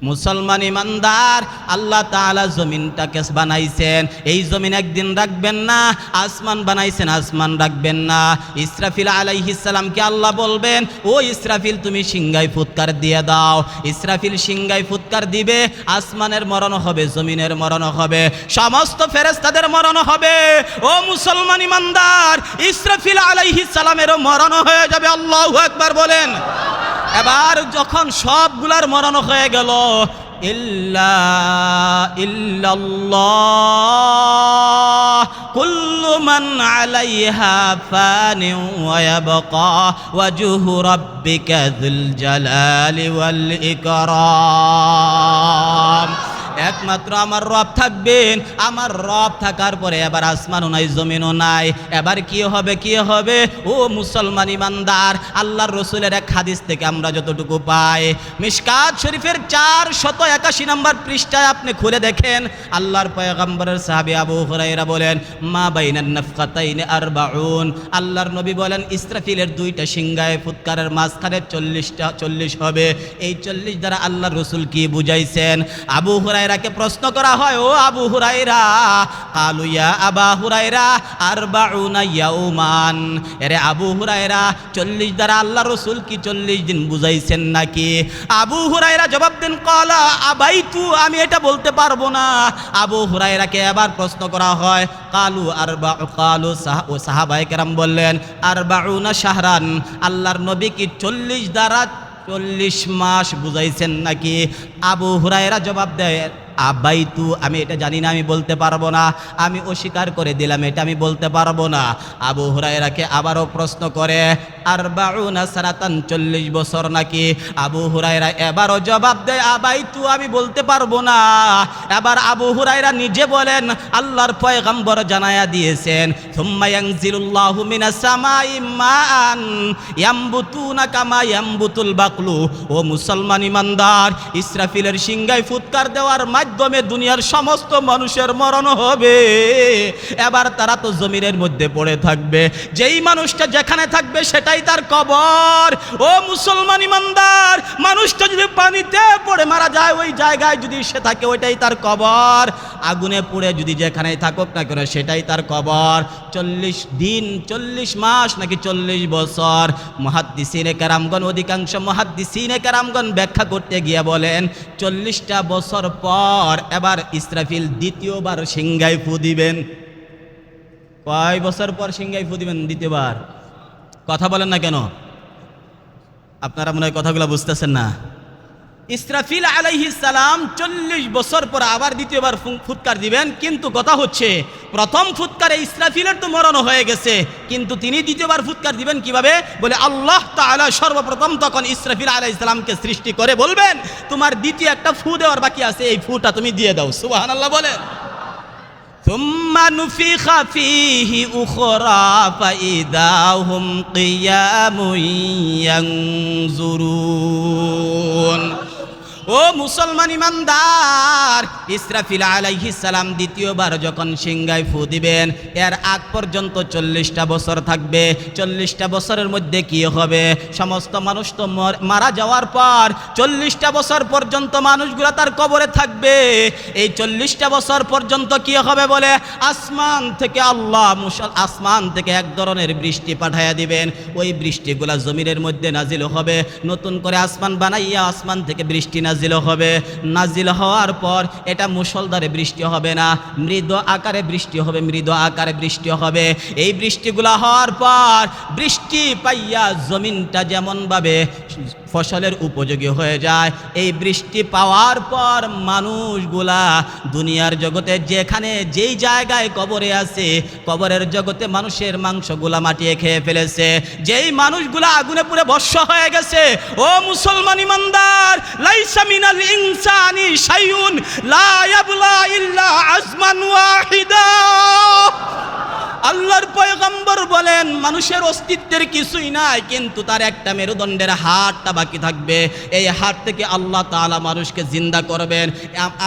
মুসলমান ইমানদার, আল্লাহ তাআলা জমিনটাকে বানাইছেন, এই জমিন একদিন রাখবেন না। আসমান বানাইছেন, আসমান রাখবেন না। ইসরাফিল আলাইহিস সালামকে আল্লাহ বলবেন, ও ইসরাফিল তুমি সিংহায় ফুৎকার দিয়ে দাও। ইসরাফিল সিংহায় ফুৎকার দিবে, আসমানের মরণ হবে, জমিনের মরণ হবে, সমস্ত ফেরেশতাদের মরণ হবে। ও মুসলমান ইমানদার, ইসরাফিল আলাইহিস সালামেরও মরণ হয়ে যাবে। আল্লাহু আকবার বলেন। এবার যখন সবগুলার মরণ হয়ে গেল, ইল্লাল্লাহ কুল্লু মান আলাইহা ফানি ওয়া ইয়াবকা ওয়াজহু রাব্বিকা যুল জালালি ওয়াল ইকরাম। একমাত্র আমার রব থাকবেন। আমার রব থাকার পরে এবার আসমানও নাই, জমিনও নাই। এবার কি হবে, কি হবে? ও মুসলমান ইমানদার, আল্লাহর রসুলের এক হাদিস থেকে আমরা যতটুকু পাই, মিশকাত শরীফের 481 নম্বর পৃষ্ঠায় আপনি খুলে দেখেন, আল্লাহর পয়গম্বরের সাহাবী আবু হুরায়রা বলেন, মা বাইনান নাফকাতাইনি 40। আল্লাহর নবী বলেন, ইসরাফিলের দুইটা সিংহায় ফুৎকারের মাঝখানে 40 হবে। এই 40 দ্বারা আল্লাহর রসুল কি বুঝাইছেন? আবু হুরায়রাকে প্রশ্ন করা হয়, ও আবু হুরায়রা, কালু ইয়া আবা হুরায়রা 40 ইয়াউমান। এরে আবু হুরায়রা, 40 দ্বারা আল্লাহ রসুল কি 40 দিন বুঝাইছেন নাকি? আবু হুরায়রা জবাব দেন, ক্বালা আবাইতু, আমি এটা বলতে পারবো না। আবু হুরায়রাকে এবার প্রশ্ন করা হয়, কালু সাহাবায়ে কেরাম বললেন 40 শাহরান, আল্লাহর নবী কি 40 দ্বারা 40 মাস বুঝাইছেন নাকি? আবু হুরায়রা জবাব দেয়, আবাইতু, আমি এটা জানি না, আমি বলতে পারবো না, আমি অস্বীকার করে দিলাম, এটা আমি বলতে পারবো না। আবু হুরায়রাকে আবারও প্রশ্ন করে, 40 সানাতান, 40 বছর নাকি? আবু হুরায়রা এবারও জবাব দেয়, আবাইতু, আমি বলতে পারবো না। এবার আবু হুরায়রা নিজে বলেন, আল্লাহর পয়গম্বর জানায়া দিয়েছেন, সুম্মা ইয়ানজিলুল্লাহু মিনাস সামাই মাআন ইয়ামবুতুনা কামা ইয়ামবুতুল বাকলু। ও মুসলমান ইমানদার, ইসরাফিলের সিংহায় ফুৎকার দেওয়ার মাধ্যমে দুনিয়ার সমস্ত মানুষের মরণ হবে। এবার তারা তো জমিনের মধ্যে পড়ে থাকবে, যেই মানুষটা যেখানে থাকবে সেটাই তার কবর। ও মুসলমান ইমানদার, মানুষটা যদি পানিতে পড়ে মারা যায়, ওই জায়গায় যদি সে থাকে ওইটাই তার কবর। আগুনে পুড়ে যদি যেখানেই থাকুক না কেন সেটাই তার কবর। 40 দিন, 40 মাস নাকি 40 বছর? মুহাদ্দিসিনে কেরামগণ, অধিকাংশ মুহাদ্দিসিনে কেরামগণ ব্যাখ্যা করতে গিয়ে বলেন, 40টা বছর পর এবার ইসরাফিল দ্বিতীয়বার সিংহায় ফু দিবেন। কয় বছর পর সিংহায় ফু দিবেন দ্বিতীয়বার? কথা বলেন না কেন? আপনারা মনে হয় কথাগুলো বুঝতেছেন না। ইসরাফিল আলাইহিস সালাম 40 বছর পর আবার দ্বিতীয়বার ফুৎকার দিবেন, কিন্তু কথা হচ্ছে প্রথম ফুৎকারে ইসরাফিলের তো মরণ হয়ে গেছে, কিন্তু তিনি দ্বিতীয়বার ফুৎকার দিবেন কিভাবে? বলে আল্লাহ তাআলা সর্বপ্রথম তখন ইসরাফিল আলাইহিস সালামকে সৃষ্টি করে বলবেন, তোমার দ্বিতীয় একটা ফু দেওয়ার বাকি আছে, এই ফুটা তুমি দিয়ে দাও। সুবহানাল্লাহ বলেন। সুম্মা নুফিখা ফীহি উখরা ফাইদা হুম কিয়ামুন ইয়ানজুরুন। ও মুসলমান ইমানদার, ইসরাফিল আলাইহিস সালাম দ্বিতীয়বার যখন সিংহায় ফু দিবেন, এর আগ পর্যন্ত 40টা বছর থাকবে। 40টা বছরের মধ্যে কি হবে? সমস্ত মানুষ তো মারা যাওয়ার পর 40টা বছর পর্যন্ত মানুষগুলা তার কবরে থাকবে। এই 40টা বছর পর্যন্ত কি হবে বলে? আসমান থেকে আল্লাহ আসমান থেকে এক ধরনের বৃষ্টি পাঠাইয়া দিবেন। ওই বৃষ্টিগুলা জমিনের মধ্যে নাজিল হবে। নতুন করে আসমান বানাইয়া আসমান থেকে বৃষ্টি নাজিল হবে। নাজিল হওয়ার পর এটা মুষলধারে বৃষ্টি হবে না, মৃদু আকারে বৃষ্টি হবে, মৃদু আকারে বৃষ্টি হবে। এই বৃষ্টিগুলা হওয়ার পর বৃষ্টি পাইয়া জমিনটা যেমনভাবে ফসলের উপযোগী হয়ে যায়, এই বৃষ্টি পাওয়ার পর মানুষগুলা দুনিয়ার জগতে যেখানে যেই জায়গায় কবরে আছে, কবরের জগতে মানুষের মাংসগুলা মাটিয়ে খেয়ে ফেলেছে, যেই মানুষগুলা আগুনে পুড়ে ভস্ম হয়ে গেছে। ও মুসলমান ইমানদার, লাইসা মিনাল ইনসানি শাইউন লা ইয়াবলা ইল্লা আজমান ওয়াহিদা। আল্লাহর পয়গম্বর বলেন মানুষের অস্তিত্বের কিছুই নাই, কিন্তু তার একটা মেরুদণ্ডের হাড়টা বাকি থাকবে। এই হাড় থেকে আল্লাহ তাআলা মানুষকে জিন্দা করবেন।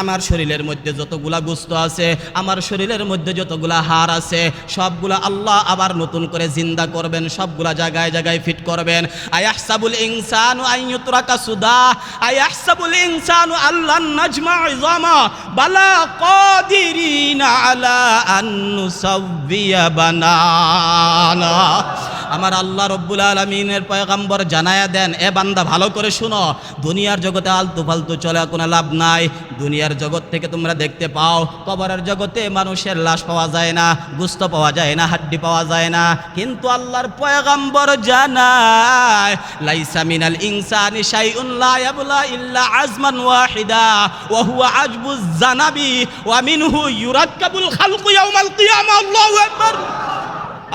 আমার শরীরের মধ্যে যতগুলা গোস্ত আছে, আমার শরীরের মধ্যে যতগুলা হাড় আছে, সবগুলা আল্লাহ আবার নতুন করে জিন্দা করবেন, সবগুলা জায়গায় জায়গায় ফিট করবেন। আয়াহসাবুল ইনসানু আইয়ুতরাকা সুদা, আয়াহসাবুল ইনসানু আল্লান নাজমা ইযামা বালা কাদিরিনা আলা আন নুসাব্বিয়া বানানা। আমার আল্লাহ রব্বুল আলামিনের পয়গম্বর জানায়া দেন, এ বান্দা ভালো করে শুনো, দুনিয়ার জগতে আলতু ফালতু চলে কোনো লাভ নাই। দুনিয়ার জগৎ থেকে তোমরা দেখতে পাও, কবরের জগতে মানুষের লাশ পাওয়া যায় না, গোশত পাওয়া যায় না, হাড্ডি পাওয়া যায় না, কিন্তু আল্লাহর পয়গম্বর জানায় লাইসা মিনাল ইনসানি শাইউন লা ইয়াবলা ইল্লা আজমান ওয়াহিদা ওয়া হুয়া আজবুজ জানাবি ওয়া মিনহু ইউরাক্কাবুল খালকু ইয়াউমাল কিয়ামা। আল্লাহু আকবার।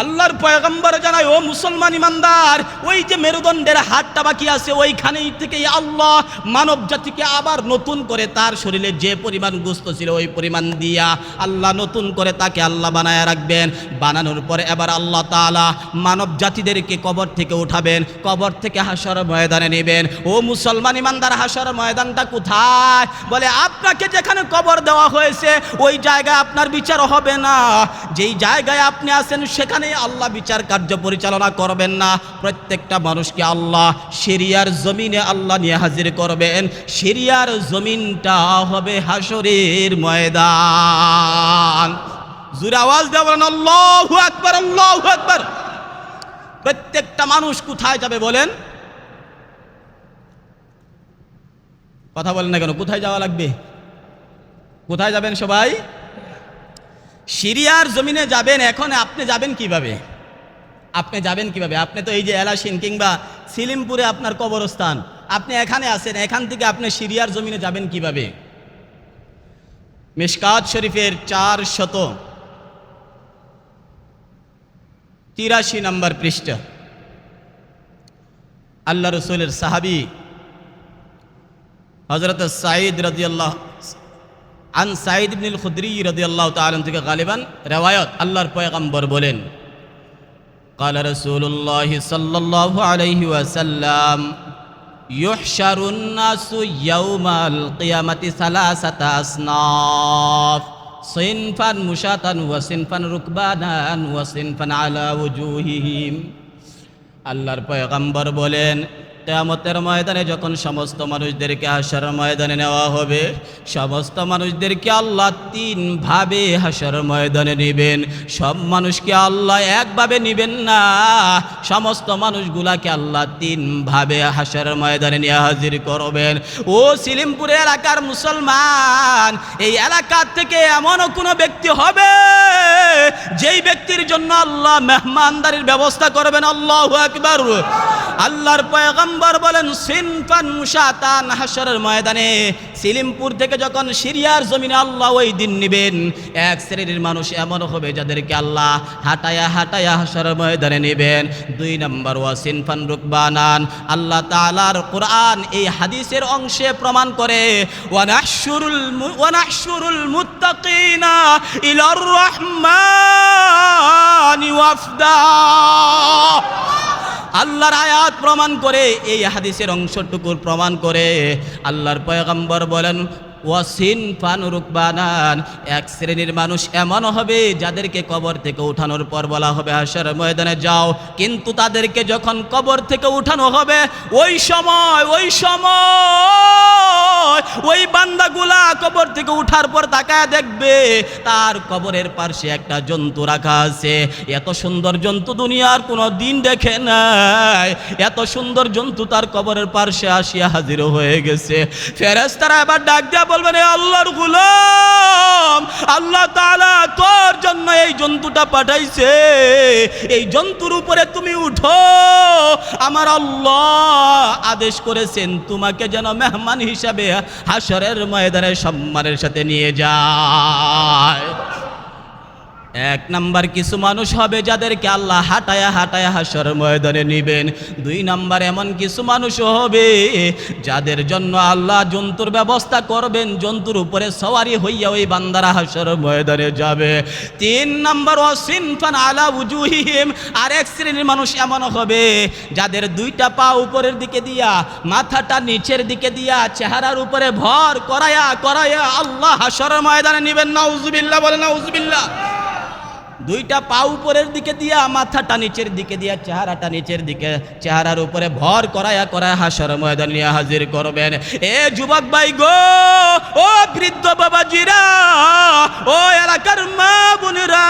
আল্লাহর পয়গম্বর জানায়, ও মুসলমান ইমানদার, ওই যে মেরুদণ্ডের হাড়টা বাকি আছে, ওইখানেই থেকে আল্লাহ মানব জাতিকে আবার নতুন করে তার শরীরে যে পরিমাণ গোশত ছিল ওই পরিমাণ দিয়া আল্লাহ নতুন করে তাকে আল্লাহ বানায় রাখবেন। বানানোর পরে এবার আল্লাহ তাআলা মানব জাতিদেরকে কবর থেকে উঠাবেন, কবর থেকে হাসর ময়দানে নেবেন। ও মুসলমান ইমানদার, হাসর ময়দানটা কোথায়? বলে আপনাকে যেখানে কবর দেওয়া হয়েছে ওই জায়গায় আপনার বিচার হবে না, যেই জায়গায় আপনি আছেন সেখানে আল্লাহ বিচার কার্য পরিচালনা করবেন না। প্রত্যেকটা মানুষকে আল্লাহ শরিয়ার জমিনে আল্লাহ নিয়ে হাজির করবেন। শরিয়ার জমিনটা হবে হাসরের ময়দান। জোরে আওয়াজ দিয়ে বলেন আল্লাহু আকবার, আল্লাহু আকবার। প্রত্যেকটা মানুষ কোথায় যাবে বলেন? কথা বলেন না কেন? কোথায় যাওয়া লাগবে? কোথায় যাবেন সবাই? সিরিয়ার জমিনে যাবেন। এখন আপনি যাবেন কিভাবে? আপনি যাবেন কিভাবে? আপনি তো এই যে এলাশিন কিংবা সিলিমপুরে আপনার কবরস্থান, আপনি এখানে আছেন, এখান থেকে আপনি সিরিয়ার জমিনে যাবেন কিভাবে? মিশকাত শরীফের 483 নম্বর পৃষ্ঠা, আল্লাহ রসুলের সাহাবী হযরত সাঈদ রাদিয়াল্লাহু আন সাঈদ ইবনুল খুদরি রাদিয়াল্লাহু তাআলা থেকে গালিবান রিওয়ায়াত, আল্লাহর পয়গম্বর বলেন, قال رسول الله صلى الله عليه وسلم يحشر الناس يوم القيامة ثلاثة أصناف صنفا مشاة وصنفا ركبانا وصنفا على وجوههم। আল্লাহর পয়গম্বর বলেন, কিয়ামতের ময়দানে যখন সমস্ত মানুষদেরকে হাসরের ময়দানে নেওয়া হবে, সমস্ত মানুষদেরকে আল্লাহ তিন ভাবে হাসরের ময়দানে নেবেন। সব মানুষকে আল্লাহ একভাবে নেবেন না, সমস্ত মানুষগুলাকে আল্লাহ তিন ভাবে হাসরের ময়দানে নিয়ে হাজির করবেন। ও সিলিমপুর এলাকার মুসলমান, এই এলাকা থেকে এমনও কোনো ব্যক্তি হবে যেই ব্যক্তির জন্য আল্লাহ মেহমানদারির ব্যবস্থা করবেন। আল্লাহু আকবার। আল্লাহর পয়গম্বর বলেন, সিনফান মুশাতান, হাসরের ময়দানে সিলিমপুর থেকে যখন সিরিয়ার জমিনে আল্লাহ ওই দিন নেবেন, এক শ্রেণীর মানুষ এমন হবে যাদেরকে আল্লাহ হাঁটায়া হাঁটায়া হাসরের ময়দানে নেবেন। 2 নম্বর ওয়া সিনফান রুকবানান, আল্লাহ তাআলার কোরআন এই হাদিসের অংশে প্রমাণ করে, ওয়া নাহশুরুল মুত্তাকিনা ইলার রহমানি ওয়াফদা। আল্লাহর আয়াত প্রমাণ করে, এই হাদিসের অংশটুকুর প্রমাণ করে আল্লাহর পয়গম্বর বলেন, ওয়াসিনফান রুকবানান, এক শ্রেণীর মানুষ এমন হবে যাদেরকে কবর থেকে উঠানোর পর বলা হবে হাসরের ময়দানে যাও, কিন্তু তাদেরকে যখন কবর থেকে উঠানো হবে ওই সময় ওই বান্দাগুলা কবর থেকে উঠার পর তাকায় দেখবে তার কবরের পাশে একটা জন্তু রাখা আছে। এত সুন্দর জন্তু দুনিয়ার কোনো দিন দেখে নাই, এত সুন্দর জন্তু তার কবরের পাশে আসিয়া হাজির হয়ে গেছে। ফেরেশতারা এবার ডাক দিয়া বলবেন, আল্লাহর গোলাম, আল্লাহ তাআলা তোর জন্য এই জন্তুটা পাঠাইছে, এই জন্তুর উপরে তুমি উঠো। আমার আল্লাহ আদেশ করেছেন তোমাকে যেন মেহমান হিসাবে হাসরের ময়দানে সম্মানের সাথে নিয়ে যায়। এক নাম্বার কিছু মানুষ হবে যাদেরকে আল্লাহ হাঁটায়া হাঁটায়া হাসর ময়দানে নিবেন। দুই নাম্বার এমন কিছু মানুষ হবে যাদের জন্য আল্লাহ জন্তুর ব্যবস্থা করবেন, জন্তুর উপরে সওয়ারি হইয়া ওই বান্দারা হাসর ময়দানে যাবে। তিন নাম্বার ওয়াসিনফান আলা উজুহিহিম, আর এক শ্রেণীর মানুষ এমন হবে যাদের দুইটা পা উপরের দিকে দিয়া, মাথাটা নিচের দিকে দিয়া, চেহারার উপরে ভর করায়া করায়া আল্লাহ হাসর ময়দানে নিবেন। নাউজুবিল্লাহ, বলে নাউজুবিল্লাহ। দুইটা পা উপরের দিকে দিয়া, মাথাটা নিচের দিকে দিয়া, চেহারাটা নিচের দিকে, চেহারার উপরে ভর করায়া করায়া হাসর ময়দান নিয়ে হাজির করবেন। এ যুবক ভাই গো, ও বৃদ্ধ বাবাজিরা, ও এলাকার মা বোনেরা,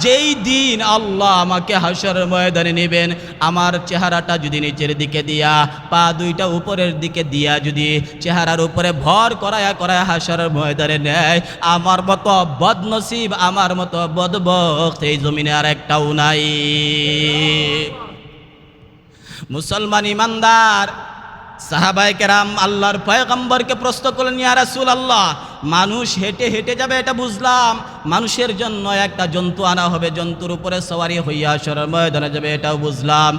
যেই দিন আল্লাহ আমাকে হাসর ময়দানে নেবেন, আমার চেহারাটা যদি নিচের দিকে দিয়া, পা দুইটা উপরের দিকে দিয়া যদি চেহারার উপরে ভর করায়া করায়া হাসর ময়দানে নেয়, আমার মতো বদনসিব, আমার মতো বদবক্ত এই জমিনে আর একটাও নাই। মুসলমান ইমানদার সাহাবায়ে কেরাম আল্লাহর পয়গম্বরকে প্রশ্ন করলেন, ইয়া রাসূলুল্লাহ, মানুষ হেঁটে হেঁটে যাবে এটা বুঝলাম, মানুষের জন্য একটা জন্তু আনা হবে, জন্তুর উপরে সওয়ারি হইয়া হাসর ময়দানে যাবে এটাও বুঝলাম।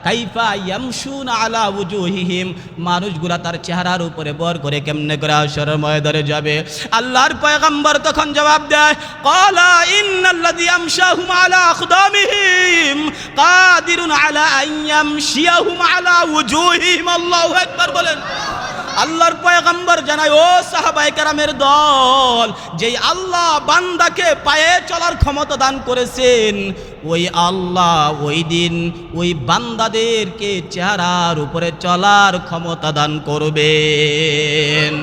কাইফা ইয়ামশুনা আলা উজুহিহিম, মানুষগুলা তার চেহারার উপরে বর করে কেমনে করে হাসর ময়দানে যাবে? আল্লাহর পয়গম্বর তখন জবাব দেয়, ক্বালা ইন্নাল্লাযী ইয়ামশাহুম আলা আকদামিহিম কাদিরুন আলা আন ইয়ামশিয়াহুম আলা উজুহিহিম। আল্লাহু আকবার বলেন। আল্লাহর পয়গম্বর জানায়, ও সাহাবায়ে কেরামের দল, যেই আল্লাহ বান্দাকে পায়ে চলার ক্ষমতা দান করেছেন, ওই আল্লাহ ওই দিন ওই বান্দাদেরকে চেহারার উপরে চলার ক্ষমতা দান করবেন।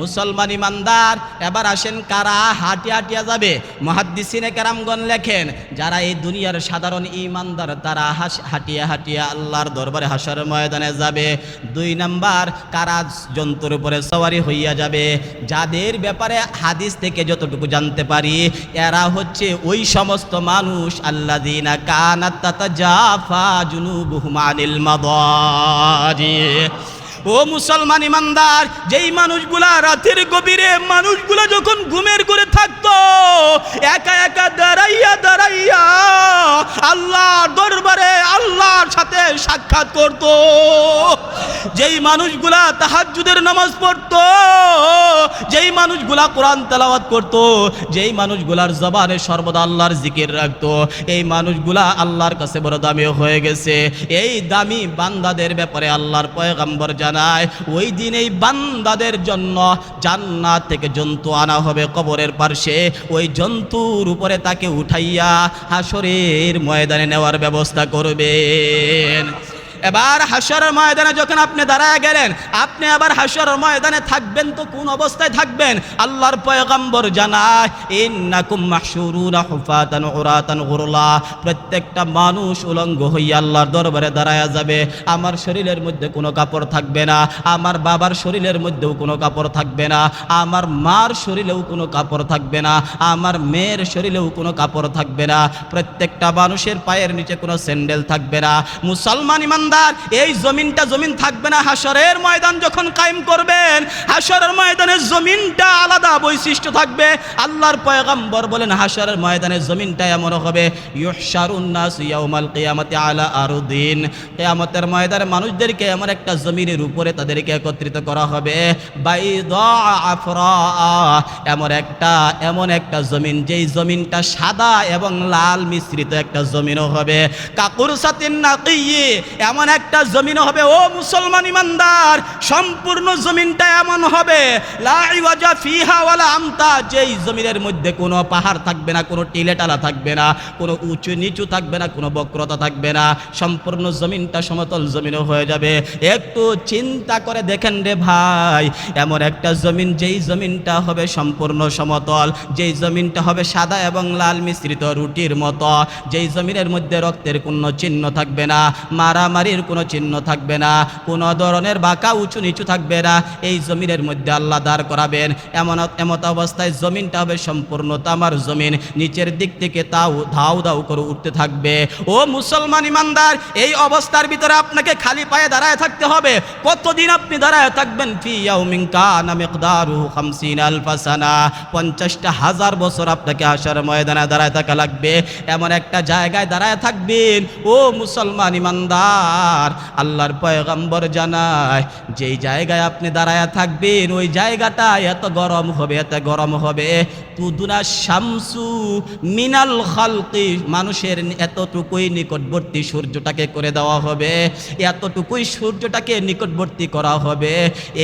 মুসলমান ইমানদার, এবার আসেন কারা হাঁটিয়া হাঁটিয়া যাবে? মুহাদ্দিসিনে কেরামগণ লেখেন, যারা এই দুনিয়ার সাধারণ ইমানদার তারা হাঁটিয়া হাঁটিয়া আল্লাহর দরবারে হাসর ময়দানে যাবে। দুই নাম্বার, কারা জন্তুর উপরে সওয়ারি হইয়া যাবে, যাদের ব্যাপারে হাদিস থেকে যতটুকু জানতে পারি, এরা হচ্ছে ওই সমস্ত মানুষ আল্লাযীনা কানাত তাতাজাফা জুনুবুহুম আনিল মাদাজি। ও মুসলমান ইমানদার, যেই মানুষগুলা রাতের গভীরে মানুষগুলা যখন ঘুমের ঘরে থাকতো, একা একা দাঁড়াইয়া দাঁড়াইয়া আল্লাহর দরবারে আল্লাহর সাথে সাক্ষাৎ করত, যেই মানুষগুলা তাহাজ্জুদের নামাজ পড়তো, যেই মানুষগুলা কোরআন তেলাওয়াত করত, যেই মানুষগুলার জবানে সর্বদা আল্লাহর জিকির রাখতো, এই মানুষগুলা আল্লাহর কাছে বড় দামি হয়ে গেছে। এই দামি বান্দাদের ব্যাপারে আল্লাহর পয়গম্বর জানায়, ওই দিন এই বান্দাদের জন্য জান্নাত থেকে জন্তু আনা হবে কবরের পাশে, ওই জন্তুর উপরে তাকে উঠাইয়া হাসরের ময়দানে নেওয়ার ব্যবস্থা করবেন। এবার হাসরের ময়দানে যখন আপনি দাঁড়ায় গেলেন, আপনি আবার হাসরের ময়দানে থাকবেন তো কোন অবস্থায় থাকবেন? আল্লাহর পয়গম্বর জানায়, ইন্নাকুম মাহশুরুনা হুফাতান উরাতান গুরলা, প্রত্যেকটা মানুষ উলঙ্গ হইয়া আল্লাহর দরবারে দাঁড়ায়া যাবে। আমার শরীরের মধ্যে কোনো কাপড় থাকবে না, আমার বাবার শরীরের মধ্যেও কোনো কাপড় থাকবে না, আমার মার শরীরেও কোনো কাপড় থাকবে না, আমার মেয়ের শরীরেও কোনো কাপড় থাকবে না, প্রত্যেকটা মানুষের পায়ের নিচে কোনো স্যান্ডেল থাকবে না। মুসলমান ইমানদার, এই জমিনটা জমিন থাকবে না। হাসরের ময়দান যখন কায়েম করবেন, হাসরের ময়দানের জমিনটা আলাদা বৈশিষ্ট্য থাকবে। আল্লাহর পয়গম্বর বলেন, হাসরের ময়দানের জমিনটা এমন হবে, ইউহশারুন নাস ইয়াউমাল কিয়ামাতি আলা আরদিন, কিয়ামতের ময়দানে মানুষদেরকে এমন একটা জমিনের উপরে তাদেরকে একত্রিত করা হবে, বাইদা আফরা, এমন একটা জমিন, যেই জমিনটা সাদা এবং লাল মিশ্রিত একটা জমিনও হবে। কাকুরসাতিন নাকিয়্যি, এমন একটা জমিন হবে ও মুসলমান ইমানদার, সম্পূর্ণ জমিনটা এমন হবে, লা ইওয়াজা ফিহা ওয়ালা আমতা, যেই জমিনের মধ্যে কোনো পাহাড় থাকবে না, কোনো টিলেটালা থাকবে না, কোনো উঁচু নিচু থাকবে না, কোনো বক্রতা থাকবে না, সম্পূর্ণ জমিনটা সমতল জমিনও হয়ে যাবে। একটু চিন্তা করে দেখেন রে ভাই, এমন একটা জমিন, যেই জমিনটা হবে সম্পূর্ণ সমতল, যেই জমিনটা হবে সাদা এবং লাল মিশ্রিত রুটির মতো, যেই জমিনের মধ্যে রক্তের কোনো চিহ্ন থাকবে না, মারামারি মারামারির কোনো চিহ্ন থাকবে না, কোনো ধরনের বাঁকা উঁচু নিচু থাকবে না। এই জমিনের মধ্যে আল্লাহ দাঁড় করাবেন। এমত অবস্থায় জমিনটা হবে সম্পূর্ণ তামার জমিন, নিচের দিক থেকে তাও ধাউ ধাউ করে উঠতে থাকবে। ও মুসলমান ইমানদার, এই অবস্থার ভিতরে আপনাকে খালি পায়ে দাঁড়ায় থাকতে হবে। কতদিন আপনি দাঁড়ায় থাকবেন? ফি ইয়াউমিন কানা মিকদারুহু 50,000 সানা, 50,000 বছর আপনাকে হাশর ময়দানে দাঁড়ায় থাকা লাগবে। এমন একটা জায়গায় দাঁড়ায় থাকবেন ও মুসলমান ইমানদার, আল্লাহর পয়গম্বর জানায় যেই জায়গায় আপনি দাঁড়ায় থাকবেন ওই জায়গাটা এত গরম হবে, এত গরম হবে, তুদুনা শামসু মিনাল খালকি, মানুষের এতটুকুই নিকটবর্তী সূর্যটাকে করে দেওয়া হবে, এতটুকুই সূর্যটাকে নিকটবর্তী করা হবে।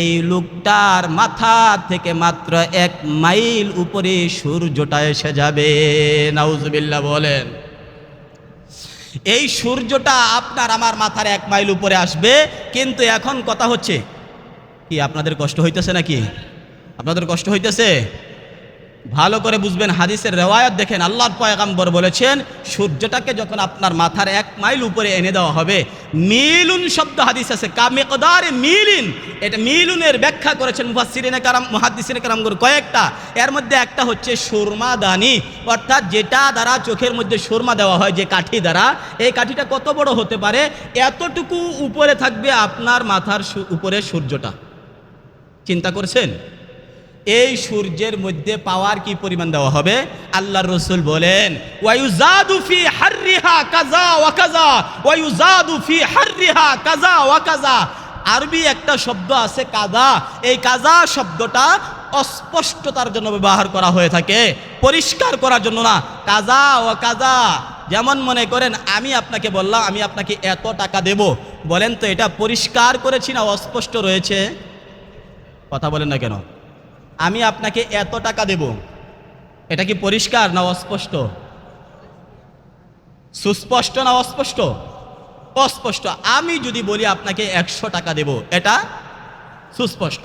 এই লোকটার মাথা থেকে মাত্র 1 মাইল উপরে সূর্যটা এসে যাবে। নাউজুবিল্লাহ বলেন। এই সূর্যটা আপনার আমার মাথার 1 মাইল উপরে আসবে। কিন্তু এখন কথা হচ্ছে কি, আপনাদের কষ্ট হইতেছে নাকি? আপনাদের কষ্ট হইতেছে? ভালো করে বুঝবেন, হাদিসের রেওয়ায়াত দেখেন, আল্লাহর পয়গম্বর বলেছেন সূর্যটাকে যখন আপনার মাথার 1 মাইল উপরে এনে দেওয়া হবে, মিলুন শব্দ হাদিস আছে, কামিকদারে মিলিন, এটা মিলুনের ব্যাখ্যা করেছেন মুফাসসিরিনে কারাম, মুহাদ্দিসিনে কারামগুলো কয়েকটা। এর মধ্যে একটা হচ্ছে সুরমাদানি, অর্থাৎ যেটা দ্বারা চোখের মধ্যে সুরমা দেওয়া হয়, যে কাঠি দ্বারা, এই কাঠিটা কত বড় হতে পারে? এতটুকু উপরে থাকবে আপনার মাথার উপরে সূর্যটা। চিন্তা করছেন এই সূর্যের মধ্যে পাওয়ার কি পরিমাণ দেওয়া হবে? আল্লাহর রাসূল বলেন ওয়ায়ুজাদু ফি হাররিহা কাযা ওয়া কাযা, ওয়ায়ুজাদু ফি হাররিহা কাযা ওয়া কাযা। আরবি একটা শব্দ আছে কাযা, এই কাযা শব্দটা অস্পষ্টতার জন্য ব্যবহার করা হয়ে থাকে, পরিষ্কার করার জন্য না। কাযা ওয়া কাযা, যেমন মনে করেন আমি আপনাকে বললাম আমি আপনাকে এত টাকা দেব, বলেন তো এটা পরিষ্কার করেছি না অস্পষ্ট রয়েছে? কথা বলেন না কেন? আমি আপনাকে এত টাকা দেব, এটা কি পরিষ্কার না অস্পষ্ট? সুস্পষ্ট না অস্পষ্ট? অস্পষ্ট। আমি যদি বলি আপনাকে 100 টাকা দেব, এটা সুস্পষ্ট।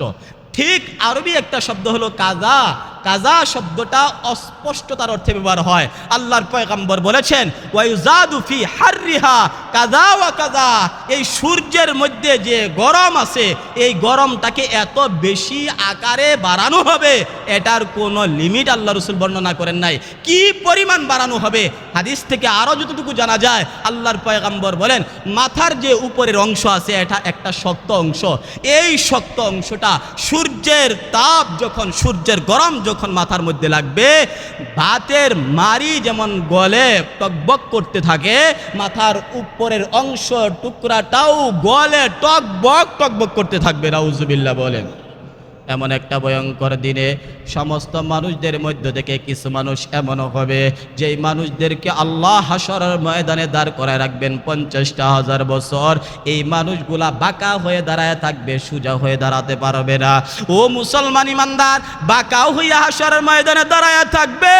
ঠিক আরবি একটা শব্দ হলো কাযা, কাযা শব্দটা অস্পষ্টতার অর্থে ব্যবহার হয়। আল্লাহর পয়গম্বর বলেছেন ওয়ায়ুজাদু ফি হাররিহা কাযা ওয়া কাযা, এই সূর্যের মধ্যে যে গরম আছে এই গরমটাকে এত বেশি আকারে বাড়ানো হবে, এটার কোনো লিমিট আল্লাহ রাসূল বর্ণনা করেন নাই। কি পরিমাণ বাড়ানো হবে? হাদিস থেকে আরও যতটুকু জানা যায়, আল্লাহর পয়গম্বর বলেন মাথার যে উপরের অংশ আছে এটা একটা শক্ত অংশ, এই শক্ত অংশটা সূর্যের তাপ যখন, সূর্যের গরম যখন মাথার মধ্যে লাগবে, ভাতের মাড়ি যেমন গলে টকবক করতে থাকে, মাথার উপরের অংশ টুকরাটাও গলে টকবক টকবক করতে থাকবে। নাউজুবিল্লাহ বলেন। এমন একটা ভয়ঙ্কর দিনে সমস্ত মানুষদের মধ্য থেকে কিছু মানুষ এমনও হবে যেই মানুষদেরকে আল্লাহ হাশরের ময়দানে দাঁড় করায় রাখবেন 50,000 বছর। এই মানুষগুলা বাঁকা হয়ে দাঁড়ায় থাকবে, সোজা হয়ে দাঁড়াতে পারবে না। ও মুসলমান ইমানদার, বাঁকাও হইয়া হাশরের ময়দানে দাঁড়ায় থাকবে,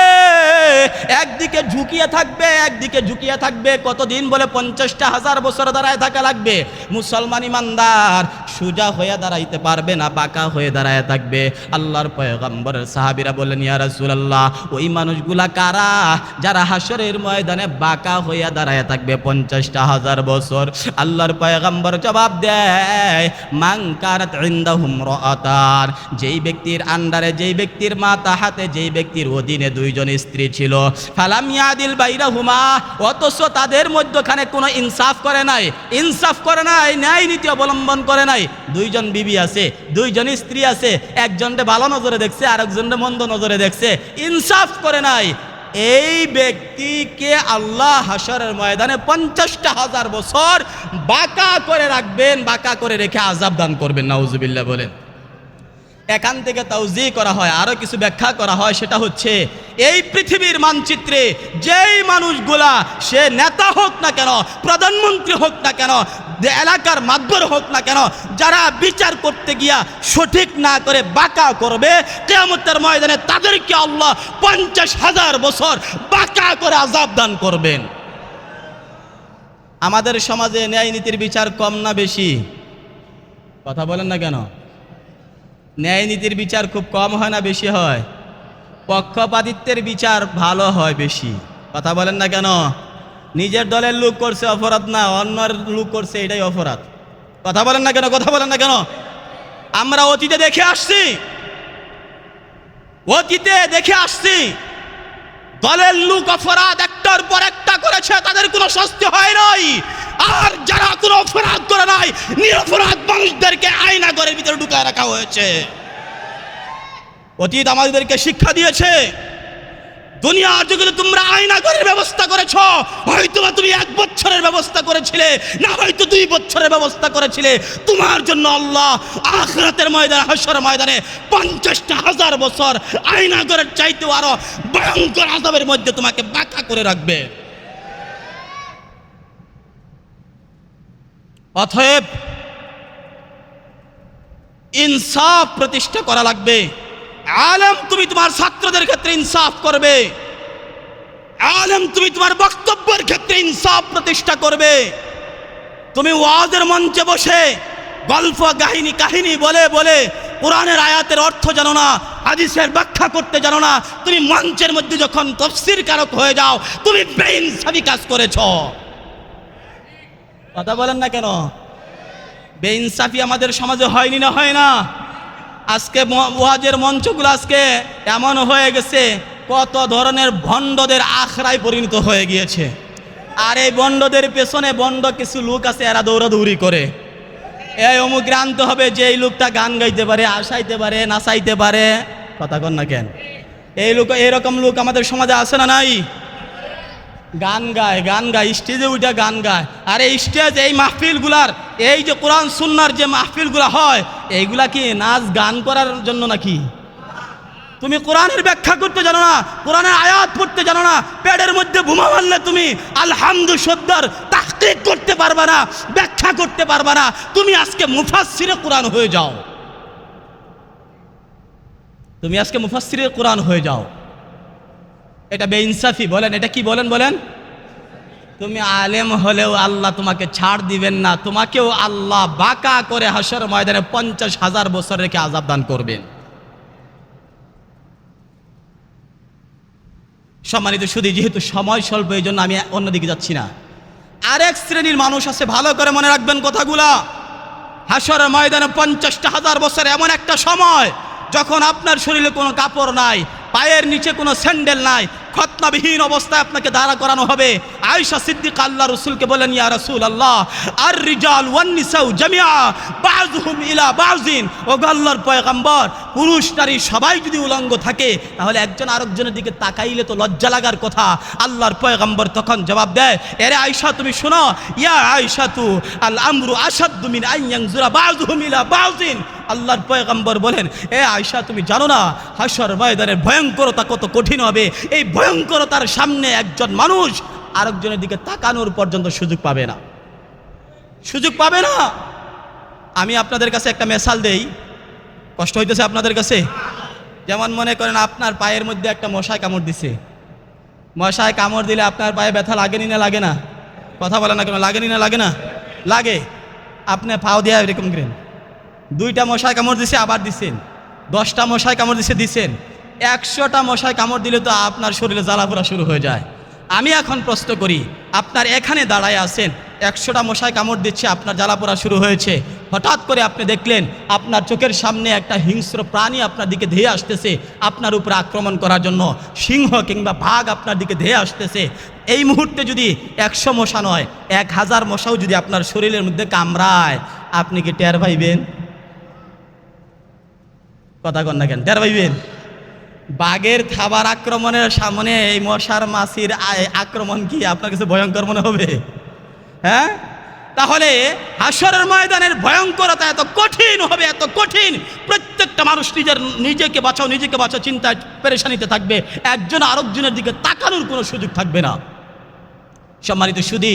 একদিকে ঝুঁকিয়ে থাকবে, একদিকে ঝুঁকিয়ে থাকবে। কতদিন বলে? 50,000 বছর দাঁড়ায় থাকা লাগবে। মুসলমান ইমানদার সোজা হয়ে দাঁড়াইতে পারবে না, বাঁকা হয়ে দাঁড়ায় থাকবে। আল্লাহর পয়গম্বরের সাহাবীরা বললেন ইয়া রাসূলুল্লাহ, ওই মানুষগুলা কারা যারা হাশরের ময়দানে বাঁকা হইয়া দাঁড়ায় থাকবে 50,000 বছর? আল্লাহর পয়গম্বর জবাব দেয় মান কানাত ইনদাহুম রাআতান, যেই ব্যক্তির আন্ডারে, যেই ব্যক্তির মাথা হাতে, যেই ব্যক্তির অধীনে 2 জন স্ত্রী ছিল, ফালাম ইয়াদিল বাইনাহুমা, অথচ তাদের মধ্যখানে কোনো ইনসাফ করে নাই, ইনসাফ করে নাই, ন্যায় নীতি অবলম্বন করে নাই। 2 জন বিবি আছে, 2 জন স্ত্রী আছে, একজনকে ভালো নজরে দেখছে, আরেকজনকে মন্দ নজরে দেখছে, ইনসাফ করে নাই। এই ব্যক্তিকে আল্লাহ হাশরের ময়দানে 50,000 বছর বাঁকা করে রাখবেন, বাঁকা করে রেখে আযাব দান করবেন। নাউজুবিল্লাহ বলেন। এখান থেকে তাওজি করা হয়, আরো কিছু ব্যাখ্যা করা হয়, সেটা হচ্ছে এই পৃথিবীর মানচিত্রে যেই মানুষগুলা, সে নেতা হোক না কেন, প্রধানমন্ত্রী হোক না কেন, এলাকার মাতবর হোক না কেন, যারা বিচার করতে গিয়া সঠিক না করে বাঁকা করবে, কিয়ামতের ময়দানে তাদেরকে আল্লাহ 50,000 বছর বাঁকা করে আযাব দান করবেন। আমাদের সমাজে ন্যায় নীতির বিচার কম না বেশি? কথা বলেন না কেন? ন্যায় নীতির বিচার খুব কম হয় না বেশি হয়? পক্ষপাতিত্বের বিচার ভালো হয় বেশি। কথা বলেন না কেন? নিজের দলের লোক করছে অপরাধ না, অন্যের লোক করছে এটাই অপরাধ। কথা বলেন না কেন, কথা বলেন না কেন? আমরা অতীতে দেখে আসছি, অতীতে দেখে আসছি দলের লোক অপরাধ একটার পর একটা করেছে, তাদের কোনো শাস্তি হয় নাই। আর যারা কোনো অপরাধ করে নাই, নিরপরাধ মানুষদেরকে আয়নাঘরের ভিতরে ঢুকায় রাখা হয়েছে। অতীত আমাদেরকে শিক্ষা দিয়েছে, দুনিয়ার যুগে তোমরা আয়নাঘরের ব্যবস্থা করেছ, হয়তো তুমি 1 বছরের ব্যবস্থা করেছিলে, না হয়তো 2 বছরের ব্যবস্থা করেছিলে। তোমার জন্য আল্লাহ আখিরাতের ময়দানে, হাশরের ময়দানে 50,000 বছর আয়নাঘরের চাইতেও আরো ভয়ঙ্কর আযাবের মধ্যে তোমাকে বাঁকা করে রাখবে। অতএব ইনসাফ প্রতিষ্ঠা করা লাগবে। আলেম তুমি তোমার ছাত্রদের ক্ষেত্রে ইনসাফ করবে, আলেম তুমি তোমার বক্তব্যের ক্ষেত্রে ইনসাফ প্রতিষ্ঠা করবে। তুমি ওয়াজের মঞ্চে বসে গল্প কাহিনী বলে বলে কোরআনের আয়াতের অর্থ জানো না, হাদিসের ব্যাখ্যা করতে জানো না, তুমি মঞ্চের মধ্যে যখন তাফসীর কারক হয়ে যাও, তুমি বেইনসাফি কাজ করেছ। কথা বলেন না কেন? বেইনসাফি আমাদের সমাজে হয়নি না হয় না? আজকে ওয়াজের মঞ্চগুলো আজকে এমন হয়ে গেছে, কত ধরনের ভণ্ডদের আখড়ায় পরিণত হয়ে গিয়েছে। আর এই ভণ্ডদের পেছনে ভণ্ড কিছু লোক আছে, এরা দৌড়াদৌড়ি করে, এই অমুক আনতে হবে যে এই লোকটা গান গাইতে পারে, আসাইতে পারে, নাচাইতে পারে। কথা কন না কেন? এই লোক, এরকম লোক আমাদের সমাজে আছে না নাই? গান গায় স্টেজে উঠে গান গায়। আর এই স্টেজ, এই মাহফিলগুলার, এই যে কোরআন সুন্নাহর যে মাহফিলগুলা হয়, এইগুলা কি নাচ গান করার জন্য নাকি? তুমি কোরআনের ব্যাখ্যা করতে জানো না, কোরআনের আয়াত পড়তে জানো না, পেটের মধ্যে বোমা মারলে তুমি আলহামদু শব্দের তাহকিক করতে পারবা না, ব্যাখ্যা করতে পারবা না। তুমি আজকে মুফাসসিরে কোরআন হয়ে যাও, তুমি আজকে মুফাসসিরে কোরআন হয়ে যাও। এটা বেইনসাফি। বলেন এটা কি? বলেন তুমি আলেম হলেও আল্লাহ তোমাকে ছাড় দিবেন না, তোমাকেও আল্লাহ বাঁকা করে হাশর ময়দানে 50,000 বছর রেখে আযাব দান করবেন। সম্মানিত সুধী, যেহেতু সময় স্বল্প, এই জন্য আমি অন্যদিকে যাচ্ছি না। আরেক শ্রেণীর মানুষ আছে, ভালো করে মনে রাখবেন কথাগুলা। হাশর ময়দানে 50,000 বছর এমন একটা সময় যখন আপনার শরীরে কোনো কাপড় নাই, পায়ের নিচে কোনো স্যান্ডেল নাই, খতনাবিহীন অবস্থায় আপনাকে দাঁড়া করানো হবে। আয়েশা সিদ্দিকা আল্লাহ রাসূলকে বলেন, ইয়া রাসূলুল্লাহ, আর রিজাল ওয়ান নিসাউ জামিআ বাযুহুম ইলা বাযিন। ও আল্লাহর পয়গম্বর, পুরুষ নারী সবাই যদি উলঙ্গ থাকে, তাহলে একজন আরেকজনের দিকে তাকাইলে তো লজ্জা লাগার কথা। আল্লাহর পয়গম্বর তখন জবাব দেয়, এরে আয়েশা তুমি শোনো, ইয়া আয়েশা তু আল আমরু আশাদ্দু মিন আন ইয়ানজুরা বাযুহুম ইলা বাযিন। আল্লাহর পয়গম্বর বলেন, এ আয়েশা তুমি জানো না হাশর ময়দানের ভয়ঙ্করতা কত কঠিন হবে? এই ভয়ঙ্করতার সামনে একজন মানুষ আরেকজনের দিকে তাকানোর পর্যন্ত সুযোগ পাবে না। আমি আপনাদের কাছে একটা মিসাল দেই, কষ্ট হইতেছে আপনাদের কাছে? যেমন মনে করেন আপনার পায়ের মধ্যে একটা মশায় কামড় দিছে। মশায় কামড় দিলে আপনার পায়ে ব্যথা লাগেনি না লাগে না? কথা বলেন না কেন? লাগেনি না লাগে না? লাগে। আপনি পাও দিয়ে এরকম করেন, 2টা মশায় কামড় দিছে, আবার দিছেন, 10টা মশায় কামড় দিছেন, 100টা মশায় কামড় দিলে তো আপনার শরীরে জ্বালাপোড়া শুরু হয়ে যায়। আমি এখন প্রশ্ন করি, আপনার এখানে দাঁড়ায় আছেন, 100টা মশায় কামড় দিচ্ছে, আপনার জ্বালাপোড়া শুরু হয়েছে, হঠাৎ করে আপনি দেখলেন আপনার চোখের সামনে একটা হিংস্র প্রাণী আপনার দিকে ধেয়ে আসতেছে আপনার উপরে আক্রমণ করার জন্য, সিংহ কিংবা বাঘ আপনার দিকে ধেয়ে আসতেছে। এই মুহূর্তে যদি 100 মশা নয়, 1000 মশাও যদি আপনার শরীরের মধ্যে কামড়ায়, আপনি কি টের পাইবেন? কথা কন না কেন? টের পাইবেন? বাঘের থাবার আক্রমণের সামনে এই মশার মাছির আক্রমণ কি আপনার কাছে ভয়ঙ্কর মনে হবে? হ্যাঁ? তাহলে হাশরের ময়দানের ভয়ঙ্করতা এত কঠিন হবে, এত কঠিন, প্রত্যেকটা মানুষ নিজেকে বাঁচাও চিন্তায় পেরেশানিতে থাকবে, একজন আরেকজনের দিকে তাকানোর কোনো সুযোগ থাকবে না। সম্মানিত সুধী,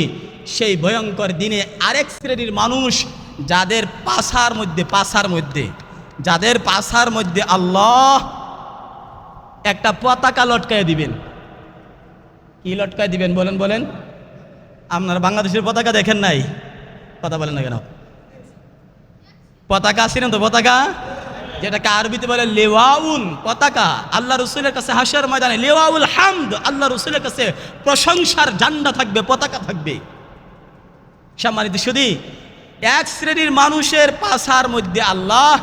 সেই ভয়ঙ্কর দিনে আরেক শ্রেণীর মানুষ যাদের পাছার মধ্যে আল্লাহ একটা পতাকা লটকায় দিবেন। কি লটকায় দিবেন? বলেন আপনারা বাংলাদেশের পতাকা দেখেন নাই? কথা বলেন না কেন? পতাকা ছিলেন তো? পতাকা যেটাকে আরবিতে বলে লেওয়াউন, পতাকা। আল্লাহ রসুলের কাছে হাসর ময়দানে লেওয়াউল হামদ, আল্লাহ রসুলের কাছে প্রশংসার ঝান্ডা থাকবে, পতাকা থাকবে। সম্মানিত সুধী, এক শ্রেণীর মানুষের পাছার মধ্যে আল্লাহ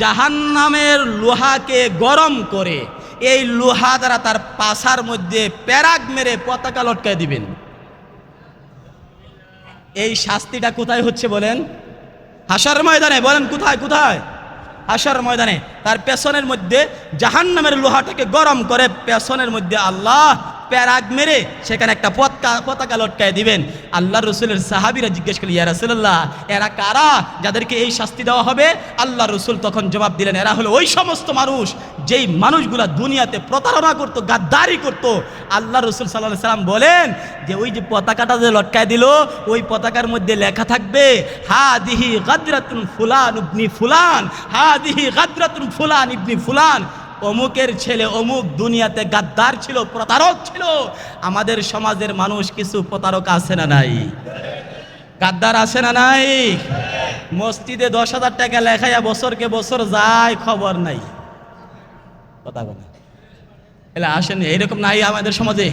জাহান্নামের লোহাকে গরম করে এই লোহা দ্বারা তার পাছার মধ্যে প্যারাগ মেরে পতাকা লটকায় দিবেন। এই শাস্তিটা কোথায় হচ্ছে বলেন? হাসর ময়দানে। বলেন কোথায়? কোথায়? হাসর ময়দানে। তার পেছনের মধ্যে জাহান্নামের লোহাটাকে গরম করে পেছনের মধ্যে আল্লাহ প্যারাগ মেরে সেখানে একটা পতাকা লটকায় দিবেন। আল্লাহ রসুলের সাহাবীরা জিজ্ঞেস করলেন, ইয়া রাসূলুল্লাহ, এরা কারা যাদেরকে এই শাস্তি দেওয়া হবে? আল্লাহ রসুল তখন জবাব দিলেন, এরা হলো ওই সমস্ত মানুষ যেই মানুষগুলা দুনিয়াতে প্রতারণা করতো, গাদ্দারি করতো। আল্লাহ রসুল সাল্লাল্লাহু আলাইহি সাল্লাম বলেন যে ওই যে পতাকাটা যে লটকায় দিল, ওই পতাকার মধ্যে লেখা থাকবে হাদিহি গাদরাতুন ফুলান ইবনি ফুলান, হাদিহি গাদরাতুন ফুলান ইবনি ফুলান। অমুকের ছেলে অমুক দুনিয়াতে গাদ্দার ছিল, প্রতারক ছিল। আমাদের সমাজের মানুষ কিছু প্রতারক আছে না নাই? গাদ্দার আছে না নাই? মসজিদে 10,000 টাকা লেখাইয়া বছরকে বছর যায়, খবর নাই। কথা বলে এলা আসেন, এইরকম নাই আমাদের সমাজে?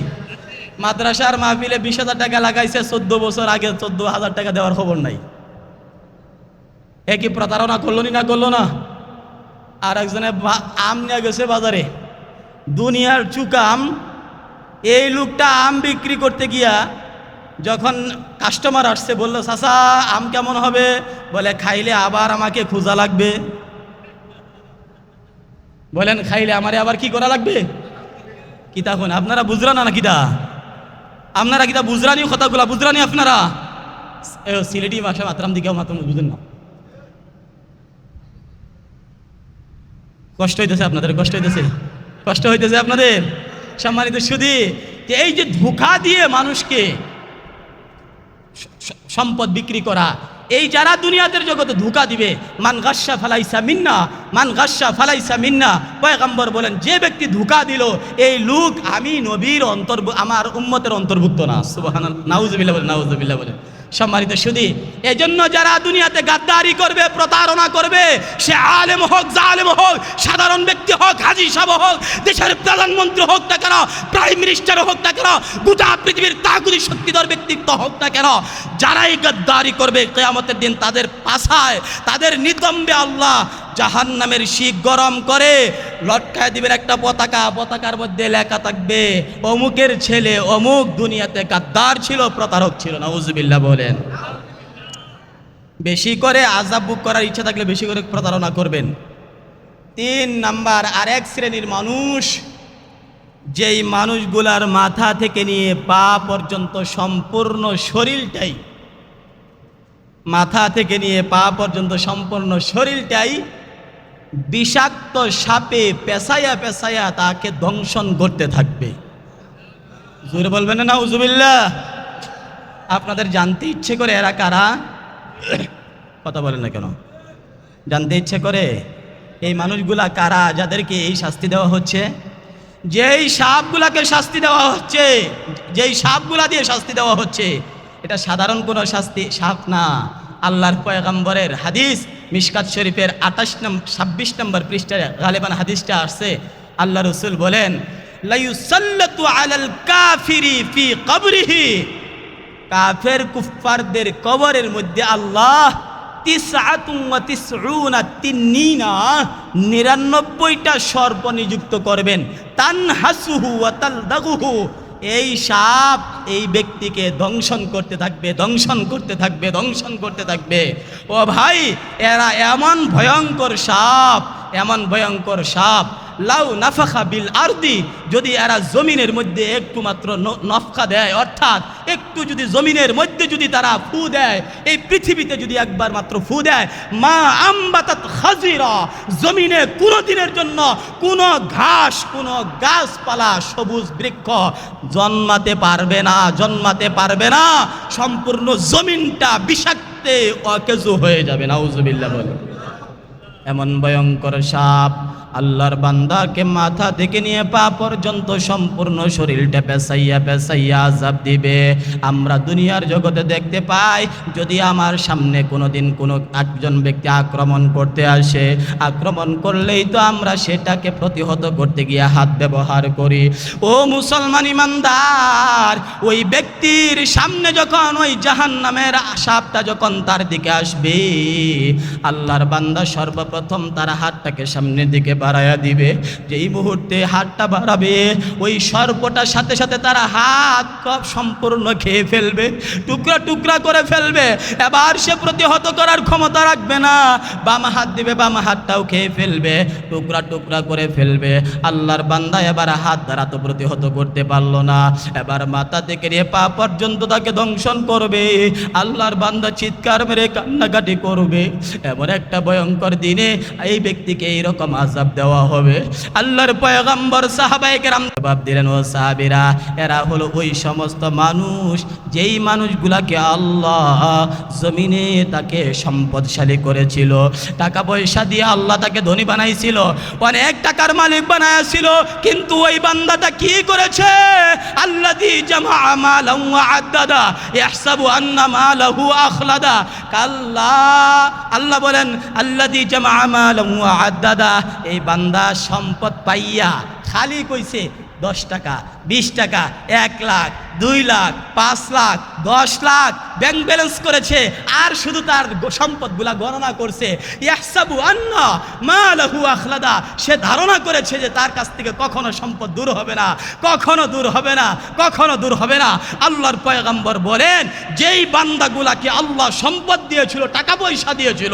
মাদ্রাসার মাহফিলে 20,000 টাকা লাগাইছে, 14 বছর আগে 14,000 টাকা দেওয়ার খবর নাই। এ কি প্রতারণা করলো না করলো না? আর একজনে আম নিয়ে গেছে বাজারে, দুনিয়ার চুকাম। এই লোকটা আম বিক্রি করতে গিয়া যখন কাস্টমার আসছে, বললো, চাচা আম কেমন হবে? বলে, খাইলে আবার আমাকে খোঁজা লাগবে। বলেন, খাইলে আমারে আবার কি করা লাগবে? কিতা কোন আপনারা বুঝরা না কিতা? আপনারা কিতা বুঝরানি কথাগুলা? বুঝরানি আপনারা? সিলেটি ভাষা মাত্রাম দিকেও মাত্র বুঝেন না। কষ্ট হইতেছে আপনাদের? কষ্ট হইতেছে? কষ্ট হইতেছে আপনাদের? সম্মানিত সুধী, এই যে ধোঁকা দিয়ে মানুষকে সম্পদ বিক্রি করা, এই যারা দুনিয়াতের জগতে ধোঁকা দিবে, মান গাস্সা ফালাইসা মিন্না, মান গাস্সা ফালাইসা মিন্না। পয়গম্বর বলেন, যে ব্যক্তি ধোঁকা দিল, এই লোক আমি নবীর আমার উম্মতের অন্তর্ভুক্ত না। সুবহানাল্লাহ, নাউজুবিল্লাহ বলেন, নাউজুবিল্লাহ বলেন। সম্মানিত সুধী, এই জন্য যারা দুনিয়াতে গাদ্দারি করবে, প্রতারণা করবে, সে আলেম হোক, জালেম হোক, সাধারণ ব্যক্তি হোক, হাজী সাহেব হোক, দেশের প্রধানমন্ত্রী হোক না কেন, প্রাইম মিনিস্টার হোক না কেন, গোটা পৃথিবীর তাগুতি শক্তিধর ব্যক্তিত্ব হোক না কেন, যারাই গাদ্দারি করবে, কিয়ামতের দিন তাদের পাছায়, তাদের নিতম্বে আল্লাহ জাহান্নামের শিক গরম করে লটকায় দিবেন একটা পতাকা। পতাকার মধ্যে লেখা থাকবে অমুকের ছেলে অমুক দুনিয়াতে গাদ্দার ছিল, প্রতারক ছিল। নাউজুবিল্লাহ বলেন। বেশি করে আযাব ভোগ করার ইচ্ছা থাকলে বেশি করে প্রতারণা করবেন। 3 নাম্বার, আরেক শ্রেণীর মানুষ, যেই মানুষগুলার মাথা থেকে নিয়ে পা পর্যন্ত সম্পূর্ণ শরীরটাই, মাথা থেকে নিয়ে পা পর্যন্ত সম্পূর্ণ শরীরটাই বিষাক্ত সাপে পেঁচাইয়া পেঁচাইয়া তাকে দংশন করতে থাকবে। জোরে বলবেন না নাউজুবিল্লাহ? আপনাদের জানতে ইচ্ছে করে এরা কারা? কথা বলেন না কেন? জানতে ইচ্ছে করে এই মানুষগুলা কারা যাদেরকে এই শাস্তি দেওয়া হচ্ছে? যেই সাপগুলাকে শাস্তি দেওয়া হচ্ছে, যেই সাপগুলা দিয়ে শাস্তি দেওয়া হচ্ছে, এটা সাধারণ কোনো সাপ না। আল্লাহর পয়গম্বরের হাদিস, মিশকাত শরীফের 26 নম্বর পৃষ্ঠায় গালিবান হাদিসটা আসছে। আল্লাহ রসুল বলেন, লা ইউসাল্লাতু আলাল কাফিরি ফি কবরিহি, কাফের কুফফারদের কবরের মধ্যে আল্লাহ 99টা সর্প নিযুক্ত করবেন। তানহাসুহু ওয়া তালদাগুহু, এই সাপ এই ব্যক্তিকে দংশন করতে থাকবে, দংশন করতে থাকবে, দংশন করতে থাকবে। ও ভাই, এরা এমন ভয়ঙ্কর সাপ, এমন ভয়ঙ্কর সাপ, লাউ নাফাখা বিল আরদি, যদি এরা জমিনের মধ্যে একটু মাত্র নফখা দেয়, অর্থাৎ একটু যদি জমিনের মধ্যে যদি তারা ফু দেয়, এই পৃথিবীতে যদি একবার মাত্র ফু দেয়, মা আমবাতাত খাজিরা, জমিনে কোনো দিনের জন্য কোনো ঘাস, কোনো গাছপালা, সবুজ বৃক্ষ জন্মাতে পারবে না, জন্মাতে পারবে না। সম্পূর্ণ জমিনটা বিষাক্তে অকেজু হয়ে যাবে। নাউজুবিল্লাহ বলে। এমন ভয়ঙ্কর সাপ আল্লাহর বান্দাকে মাথা থেকে নিয়ে পা পর্যন্ত সম্পূর্ণ শরীরটা পেঁচাইয়া পেঁচাইয়া আযাব দিবে। আমরা দুনিয়ার জগতে দেখতে পাই, যদি আমার সামনে কোনোদিন কোনো একজন ব্যক্তি আক্রমণ করতে আসে, আক্রমণ করলেই তো আমরা সেটাকে প্রতিহত করতে গিয়ে হাত ব্যবহার করি। ও মুসলমান ইমানদার, ওই ব্যক্তির সামনে যখন ওই জাহান্নামের সাপটা যখন তার দিকে আসবে, আল্লাহর বান্দা সর্বপ্রথম তার হাতটাকে সামনের দিকে বাড়ায়া দিবে। যেই মুহূর্তে হাতটা বাড়াবে, ওই সর্পটার সাথে সাথে তার হাত সম্পূর্ণ খেয়ে ফেলবে, টুকরা টুকরা করে ফেলবে। এবার সে প্রতিহত করার ক্ষমতা রাখবে না, বাম হাত দিবে, বাম হাতটাও খেয়ে ফেলবে, টুকরা টুকরা করে ফেলবে। আল্লাহর বান্দা এবার হাত দ্বারা তো প্রতিহত করতে পারলো না, এবার মাথা থেকে নিয়ে পা পর্যন্ত তাকে দংশন করবে। আল্লাহর বান্দা চিৎকার মেরে কান্নাকাটি করবে। এমন একটা ভয়ঙ্কর দিনে এই ব্যক্তিকে এইরকম আযাব দেওয়া হবে। আল্লাহর পয়গম্বর সাহাবায়ে কেরাম জবাব দিলেন, ও সাহাবীরা, এরা হলো ওই সমস্ত মানুষ যেই মানুষগুলাকে আল্লাহ জমিনে তাকে সম্পদশালী করেছিল, টাকা পয়সা দিয়ে আল্লাহ তাকে ধনী বানাইছিল, অনেক টাকার মালিক বানাইছিল, কিন্তু ওই বান্দাটা কি করেছে? আল্লাযী জামা মালান ওয়া আদ্দাদা ইয়াহসাবু আন্না মালাহু আখলাদা। কাল্লা, আল্লাহ বলেন আল্লাযী জামা মালান ওয়া আদ্দাদা, এই বান্দা সম্পদ পাইয়া খালি কইছে 10 টাকা, 20 টাকা, 1 লাখ, 2 লাখ, 5 লাখ, 10 লাখ ব্যাংক ব্যালেন্স করেছে, আর শুধু তার সম্পদগুলা গণনা করছে। ইয়াহসাবু আন্না মালাহু আখলাদা, সে ধারণা করেছে যে তার কাছ থেকে কখনো সম্পদ দূর হবে না, কখনো দূর হবে না, কখনো দূর হবে না। আল্লাহর পয়গম্বর বলেন, যেই বান্দাগুলাকে আল্লাহ সম্পদ দিয়েছিল, টাকা পয়সা দিয়েছিল,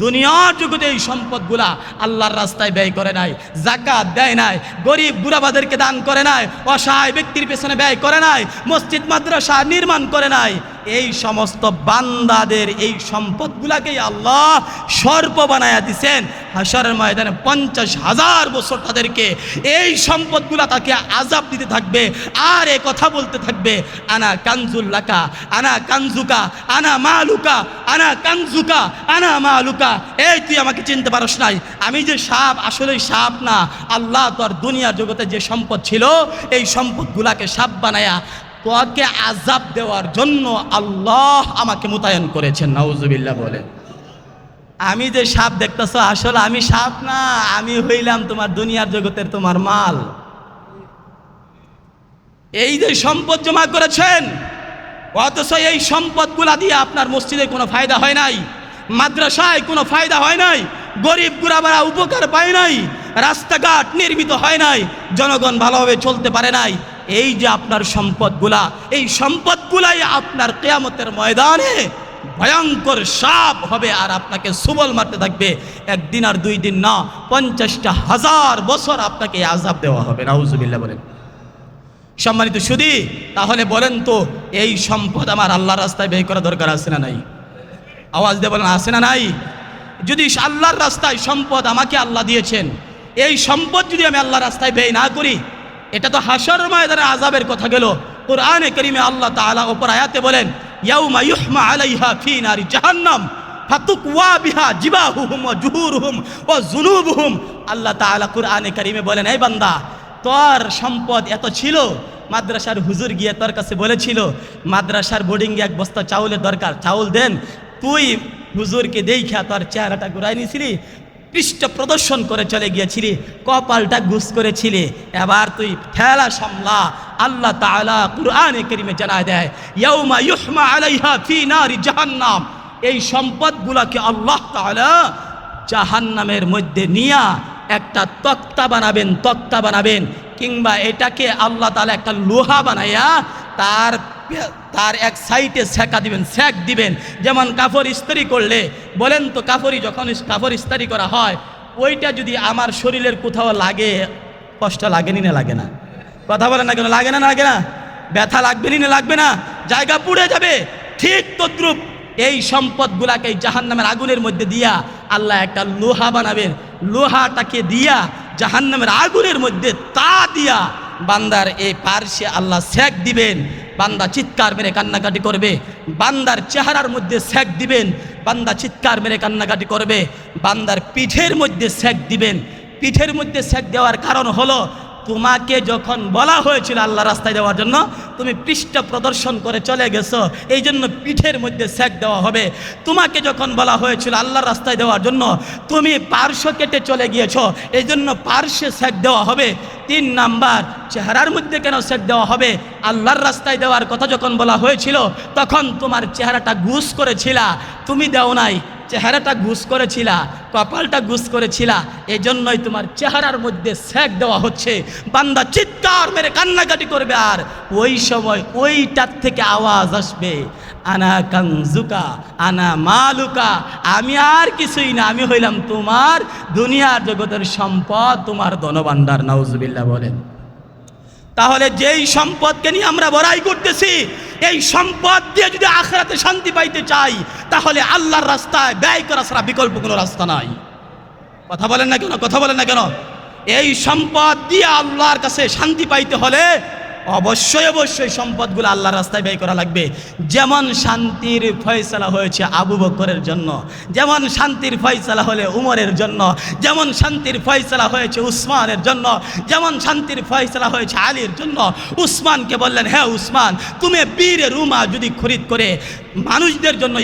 দুনিয়ার জগতে এই সম্পদগুলা আল্লাহর রাস্তায় ব্যয় করে নাই, যাকাত দেয় নাই, গরিব গুরাবাদেরকে দান করে নাই, অসহায় ব্যক্তির পেছনে ব্যয় করে নাই, মসজিদ মাদ্রাসা নির্মাণ করে নাই, এই সমস্ত বান্দাদের এই সম্পদগুলাকেই আল্লাহ সর্প বানায়া দিছেন। হাশরের ময়দানে 50,000 বছর তাদেরকে এই সম্পদগুলা তাকে আযাব দিতে থাকবে, আর এই কথা বলতে থাকবে, আনা কানজুল লাকা, আনা কানজুকা, আনা মালুকা, আনা কানজুকা, আনা মালুকা। এই তুই আমাকে চিনতে পারস নাই, আমি যে সাপ আসলেই সাপ না। আল্লাহ তোর দুনিয়ার জগতে যে সম্পদ ছিল, এই সম্পদগুলাকে সাপ বানায়া তোকে আযাব দেওয়ার জন্য আল্লাহ আমাকে মোতায়েন করেছেন। নাউজুবিল্লাহ বলে, আমি যে সাপ দেখতেছ, আসলে আমি সাপ না, আমি হইলাম তোমার দুনিয়ার জগতের তোমার মাল। এই যে সম্পদ জমা করেছেন, অথচ এই সম্পদগুলা দিয়ে আপনার মসজিদে কোনো ফায়দা হয় নাই, মাদ্রাসায় কোনো ফায়দা হয় নাই, গরিব গুরাবারা উপকার পায় নাই, রাস্তাঘাট নির্মিত হয় নাই, জনগণ ভালোভাবে চলতে পারে নাই। এই যে আপনার সম্পদগুলা, এই সম্পদগুলাই আপনার কিয়ামতের ময়দানে ভয়ঙ্কর সাপ হবে, আর আপনাকে সুবল মারতে থাকবে। একদিন আর 2 দিন না, 50,000 বছর আপনাকে আযাব দেওয়া হবে। নাউজুবিল্লাহ বলেন। সম্মানিত সুধী, তাহলে বলেন তো, এই সম্পদ আমার আল্লাহর রাস্তায় ব্যয় করা দরকার আছে না নাই? আওয়াজ দিয়ে বলেন, আছে না নাই? যদি আল্লাহর রাস্তায় সম্পদ আমাকে আল্লাহ দিয়েছেন, এই সম্পদ যদি আমি আল্লাহর রাস্তায় ব্যয় না করি, এটা তো হাশর ময়দানে আযাবের কথা গেল। কোরআনে কারীমে আল্লাহ তাআলা উপর আয়াতে বলেন, ইয়াউমা ইউহমা আলাইহা ফি নারি জাহান্নাম ফাতুকওয়া বিহা জিবাহুহুম ওয়া জুহুরুহুম ওয়া যুনুবুহুম। আল্লাহ তাআলা কোরআনে কারীমে বলেন, এই বান্দা, তোর সম্পদ এত ছিল, মাদ্রাসার হুজুর গিয়ে তোর কাছে বলেছিল মাদ্রাসার বোর্ডিংয়ে 1 বস্তা চাউলের দরকার, চাউল দেন। তুই হুজুরকে দেইখা তোর চেহারাটা ঘুরাই নিছিলি, পৃষ্ঠ প্রদর্শন করে চলে গিয়েছিলি, কপালটা গুস করেছিলি, এবার তুই ঠেলা সামলা। আল্লাহ তাআলা কুরআনে কারীমে জানায় দেয়, ইয়াউমা ইউহমা আলাইহা ফি নারি জাহান্নাম, এই সম্পদগুলোকে আল্লাহ তাআলা জাহান্নামের মধ্যে নিয়া একটা তক্তা বানাবেন, কিংবা এটাকে আল্লাহ তাআলা একটা লোহা বানাইয়া তার এক সাইডে সেক দিবেন। যেমন কাপড় ইস্ত্রি করলে, বলেন তো, যখন কাপড় ইস্ত্রি করা হয়, ওইটা যদি আমার শরীরের কোথাও লাগে, কষ্ট লাগেনি না লাগে না? কথা বলেন না কেন? লাগে না, লাগে না? ব্যথা লাগবে না লাগবে না? জায়গা পুড়ে যাবে। ঠিক তদ্রুপ এই সম্পদগুলাকে জাহান্নামের আগুনের মধ্যে দিয়া আল্লাহ একটা লোহা বানাবেন, লোহাটাকে দিয়া জাহান্নামের আগুনের মধ্যে তা দিয়া বান্দার এই পার্শ্বে আল্লাহ সেক দিবেন। বান্দা চিৎকার মেরে কান্নাকাটি করবে। বান্দার চেহারার মধ্যে সেক দিবেন, বান্দা চিৎকার মেরে কান্নাকাটি করবে। বান্দার পিঠের মধ্যে সেক দিবেন। পিঠের মধ্যে সেক দেওয়ার কারণ হলো তোমাকে যখন বলা হয়েছিল আল্লাহ রাস্তায় যাওয়ার জন্য তুমি পৃষ্ঠ প্রদর্শন করে চলে গেছো, এই জন্য পিঠের মধ্যে সেক দেওয়া হবে। তোমাকে যখন বলা হয়েছিল আল্লাহর রাস্তায় দেওয়ার জন্য তুমি পার্শ্ব কেটে চলে গিয়েছো, এই জন্য পার্শ্বে সেক দেওয়া হবে। 3 নাম্বার, চেহারার মধ্যে কেন সেক দেওয়া হবে? আল্লাহর রাস্তায় দেওয়ার কথা যখন বলা হয়েছিল তখন তোমার চেহারাটা গুস করেছিলা, তুমি দেও নাই, চেহারাটা গুস করেছিলা, কপালটা গুস করেছিলা, এই জন্যই তোমার চেহারার মধ্যে সেক দেওয়া হচ্ছে। বান্দা চিৎকার মেরে কান্নাকাটি করবে, আর ওই সময় ওইটার থেকে আওয়াজ আসবে, আনা কানজুকা আনা মালুকা, আমি আর কিছুই না, আমি হইলাম তোমার দুনিয়ার জগতের সম্পদ, তোমার ধনভাণ্ডার। নাউজুবিল্লাহ বলেন। তাহলে যেই সম্পদকে নিয়ে আমরা বড়াই করতেছি, এই সম্পদ দিয়ে যদি আখিরাতে শান্তি পাইতে চাই তাহলে আল্লাহর রাস্তায় ব্যয় করা ছাড়া বিকল্প কোনো রাস্তা নাই। কথা বলেন না কেন? কথা বলেন না কেন? এই সম্পদ দিয়ে আল্লাহর কাছে শান্তি পাইতে হলে অবশ্যই অবশ্যই সম্পদগুলো আল্লাহর রাস্তায় ব্যয় করা লাগবে। যেমন শান্তির ফয়সালা হয়েছে আবু বকরের জন্য, যেমন শান্তির ফয়সালা হলে উমরের জন্য, যেমন শান্তির ফয়সালা হয়েছে উসমানের জন্য, যেমন শান্তির ফয়সালা হয়েছে আলীর জন্য। উসমানকে বললেন, হ্যাঁ উসমান, তুমি বীরের রুমা যদি খরিদ করে মানুষদের জন্য,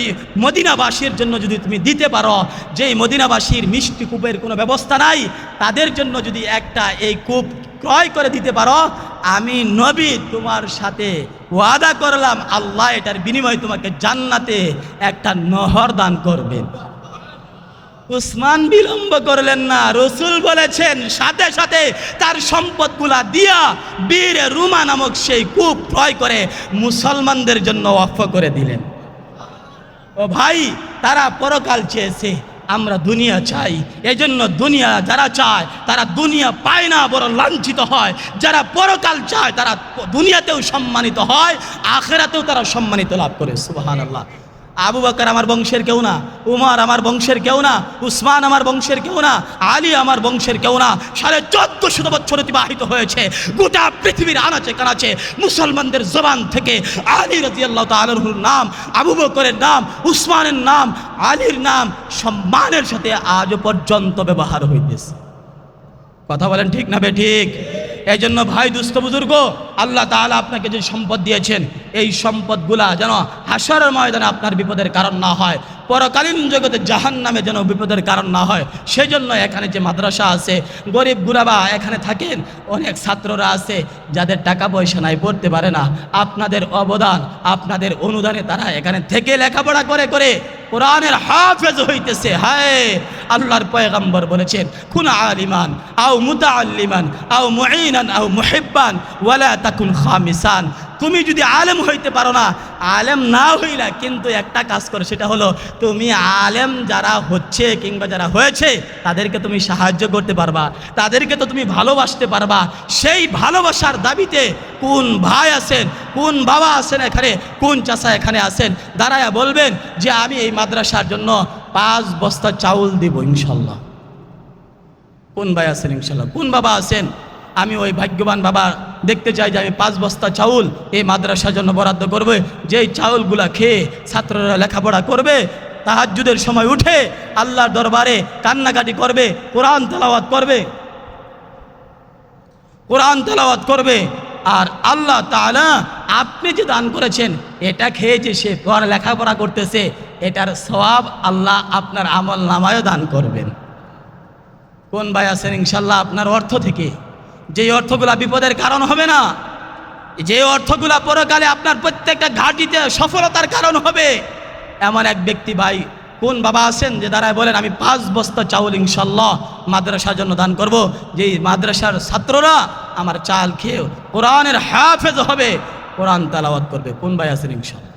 মদিনাবাসীর জন্য যদি তুমি দিতে পারো, যেই মদিনাবাসীর মিষ্টি কূপের কোনো ব্যবস্থা নাই, তাদের জন্য যদি একটা এই কূপ ক্রয় করে দিতে পারো, আমি নবী তোমার সাথে ওয়াদা করলাম আল্লাহ এটার বিনিময়ে তোমাকে জান্নাতে একটা নহর দান করবেন। উসমান বিলম্ব করলেন না, রসুল বলেছেন সাথে সাথে তার সম্পদগুলা দিয়া বীর রুমা নামক সেই কূপ ক্রয় করে মুসলমানদের জন্য ওয়াকফ করে দিলেন। ও ভাই, তারা পরকাল চেয়েছে, আমরা দুনিয়া চাই, এজন্য দুনিয়া যারা চায় তারা দুনিয়া পায় না, বড় লাঞ্ছিত হয়। যারা পরকাল চায় তারা দুনিয়াতেও সম্মানিত হয়, আখিরাতেও তারা সম্মানিত লাভ করে। সুবহানাল্লাহ। আবু বকর আমার বংশের কেউ না, উমর আমার বংশের কেউ না, উসমান আমার বংশের কেউ না, আলী আমার বংশের কেউ না। 1450 বছর অতিবাহিত হয়েছে, গোটা পৃথিবীর আনাচে কানাচে মুসলমানদের জবান থেকে আলী রাদিয়াল্লাহু তাআলার নাম, আবু বকরের নাম, উসমানের নাম, আলীর নাম সম্মানের সাথে আজও পর্যন্ত ব্যবহার হইতেছে। কথা বলেন ঠিক না বেঠিক? এই জন্য ভাই দুস্থ বুজুর্গ, আল্লাহ তাআলা আপনাকে যে সম্পদ দিয়েছেন, এই সম্পদগুলা যেন হাসরের ময়দানে আপনার বিপদের কারণ না হয়, পরকালীন জগতে জাহান্নামে যেন বিপদের কারণ না হয়, সেজন্য এখানে যে মাদ্রাসা আছে, গরিব গুরাবা এখানে থাকেন, অনেক ছাত্ররা আছে যাদের টাকা পয়সা নাই, পড়তে পারে না, আপনাদের অবদান, আপনাদের অনুদানে তারা এখানে থেকে লেখাপড়া করে করে কোরআনের হাফেজ হইতেছে। হায়, আল্লাহর পয়গম্বর বলেছেন, কুন আলিমান আও মুতাআল্লিমান আও মুঈনান আও মুহিব্বান ওয়ালা তাকুন খামিসান। তুমি যদি আলেম হইতে পারো না, আলেম না হইলা, কিন্তু একটা কাজ করো, সেটা হলো তুমি আলেম যারা হচ্ছে কিংবা যারা হয়েছে তাদেরকে তুমি সাহায্য করতে পারবা, তাদেরকে তো তুমি ভালোবাসতে পারবা। সেই ভালোবাসার দাবিতে কোন ভাই আছেন, কোন বাবা আছেন এখানে, কোন চাচা এখানে আছেন, দাঁড়ায়া বলবেন যে আমি এই মাদ্রাসার জন্য 5 বস্তা চাউল দিব ইনশাল্লাহ। কোন ভাই আছেন ইনশাল্লাহ? কোন বাবা আছেন? আমি ওই ভাগ্যবান বাবা দেখতে চাই যে আমি 5 বস্তা চাউল এই মাদ্রাসার জন্য বরাদ্দ করবে, যেই চাউলগুলা খেয়ে ছাত্ররা লেখাপড়া করবে, তাহাজ্জুদের সময় উঠে আল্লাহর দরবারে কান্নাকাটি করবে, কোরআন তেলাওয়াত করবে, কোরআন তেলাওয়াত করবে। আর আল্লাহ তাআলা আপনি যে দান করেছেন এটা খেয়ে যে সে লেখাপড়া করতেছে, এটার সওয়াব আল্লাহ আপনার আমল নামায়ও দান করবেন। কোন ভাই আছেন ইনশাল্লাহ? আপনার অর্থ থেকে, যে অর্থগুলা বিপদের কারণ হবে না, যে অর্থগুলা পরকালে আপনার প্রত্যেকটা ঘাটিতে সফলতার কারণ হবে, এমন এক ব্যক্তি ভাই কোন বাবা আছেন যে দাঁড়ায় বলেন আমি 5 বস্তা চাউল ইনশাল্লাহ মাদ্রাসার জন্য দান করব, যেই মাদ্রাসার ছাত্ররা আমার চাল খেয়ে কোরআনের হাফেজ হবে, কোরআন তেলাওয়াত করবে। কোন ভাই আছেন ইনশাল্লাহ?